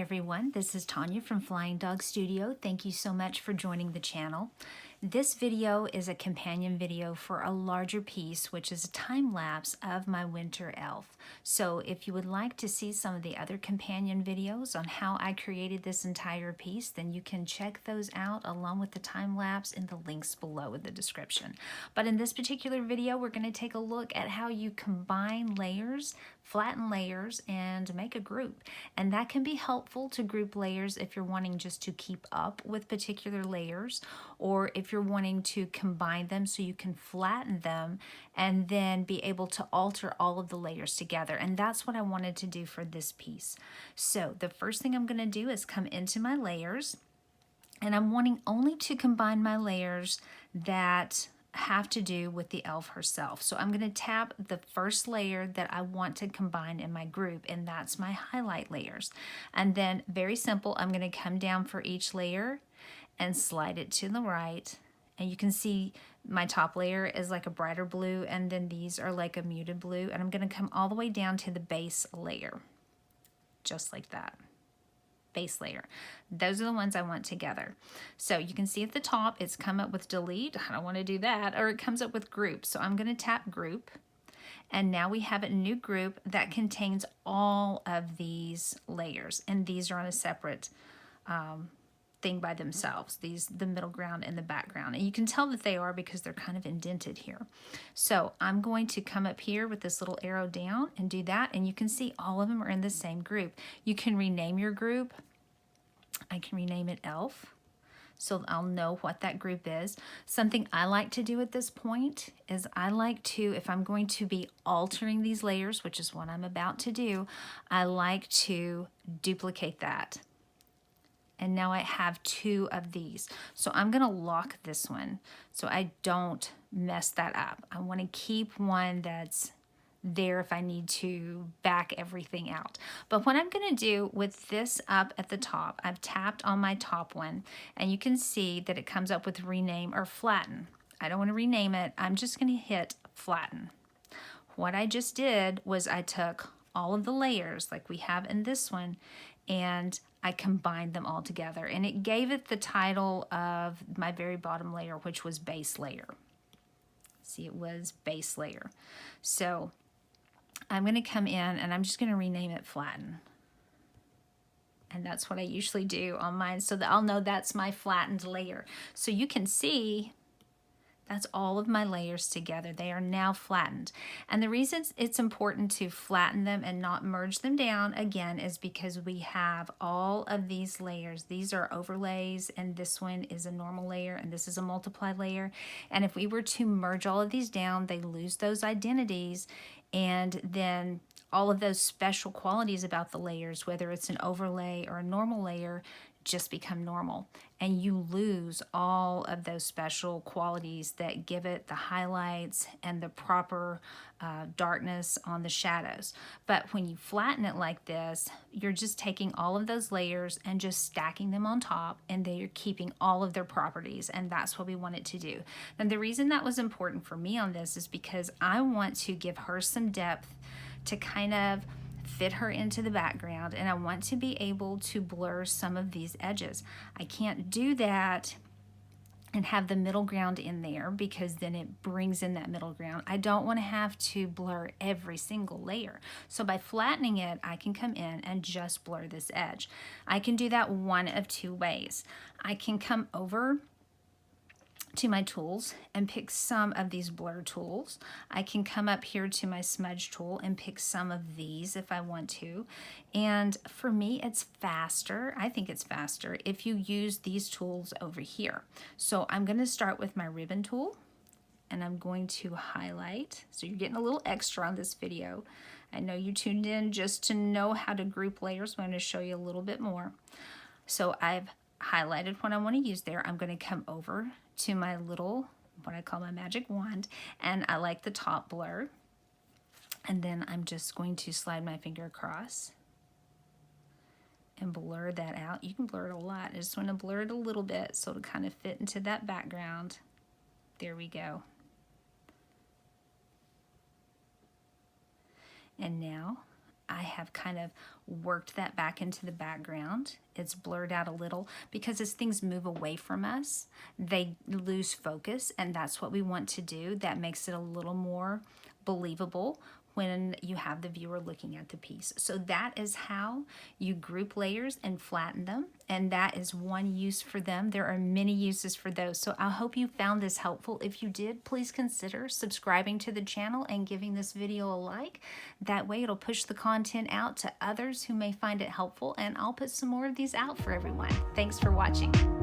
everyone, this is Tanya from Flying Dog Studio. Thank you so much for joining the channel. This video is a companion video for a larger piece, which is a time lapse of my winter elf. So if you would like to see some of the other companion videos on how I created this entire piece, then you can check those out along with the time lapse in the links below in the description. But in this particular video, we're going to take a look at how you combine layers, flatten layers, and make a group. And that can be helpful to group layers if you're wanting just to keep up with particular layers, or if you're wanting to combine them so you can flatten them and then be able to alter all of the layers together. And that's what I wanted to do for this piece. So the first thing I'm going to do is come into my layers, and I'm wanting only to combine my layers that have to do with the elf herself. So I'm going to tap the first layer that I want to combine in my group, and that's my highlight layers. And then very simple, I'm going to come down for each layer and slide it to the right. And you can see my top layer is like a brighter blue, and then these are like a muted blue. And I'm going to come all the way down to the base layer, just like that. Base layer. Those are the ones I want together. So you can see at the top, it's come up with delete. I don't want to do that. Or it comes up with group. So I'm going to tap group. And now we have a new group that contains all of these layers. And these are on a separate thing by themselves, the middle ground and the background. And you can tell that they are because they're kind of indented here. So I'm going to come up here with this little arrow down and do that, and you can see all of them are in the same group. You can rename your group. I can rename it elf, so I'll know what that group is. Something I like to do at this point is I like to, if I'm going to be altering these layers, which is what I'm about to do, I like to duplicate that. And now I have two of these. So I'm gonna lock this one so I don't mess that up. I wanna keep one that's there if I need to back everything out. But what I'm gonna do with this up at the top, I've tapped on my top one, and you can see that it comes up with rename or flatten. I don't wanna rename it, I'm just gonna hit flatten. What I just did was I took all of the layers like we have in this one, and I combined them all together, and it gave it the title of my very bottom layer, which was base layer. See, it was base layer. So I'm going to come in and I'm just going to rename it flatten. And that's what I usually do on mine, so that I'll know that's my flattened layer. So you can see that's all of my layers together. They are now flattened. And the reason it's important to flatten them and not merge them down, again, is because we have all of these layers. These are overlays, and this one is a normal layer, and this is a multiply layer. And if we were to merge all of these down, they lose those identities, and then all of those special qualities about the layers, whether it's an overlay or a normal layer, just become normal, and you lose all of those special qualities that give it the highlights and the proper darkness on the shadows. But when you flatten it like this, you're just taking all of those layers and just stacking them on top, and they're keeping all of their properties, and that's what we want it to do. And the reason that was important for me on this is because I want to give her some depth to kind of fit her into the background, and I want to be able to blur some of these edges. I can't do that and have the middle ground in there because then it brings in that middle ground. I don't want to have to blur every single layer. So by flattening it, I can come in and just blur this edge. I can do that one of two ways. I can come over to my tools and pick some of these blur tools. I can come up here to my smudge tool and pick some of these if I want to. And for me, it's faster. I think it's faster if you use these tools over here. So I'm going to start with my ribbon tool, and I'm going to highlight. So you're getting a little extra on this video. I know you tuned in just to know how to group layers. I'm going to show you a little bit more. So I've highlighted what I want to use there. I'm going to come over to my little, what I call my magic wand, and I like the top blur. And then I'm just going to slide my finger across and blur that out. You can blur it a lot. I just want to blur it a little bit so it'll kind of fit into that background. There we go. And now I have kind of worked that back into the background. It's blurred out a little because as things move away from us, they lose focus, and that's what we want to do. That makes it a little more believable when you have the viewer looking at the piece. So that is how you group layers and flatten them, and that is one use for them. There are many uses for those. So I hope you found this helpful. If you did, please consider subscribing to the channel and giving this video a like. That way it'll push the content out to others who may find it helpful, and I'll put some more of these out for everyone. Thanks for watching.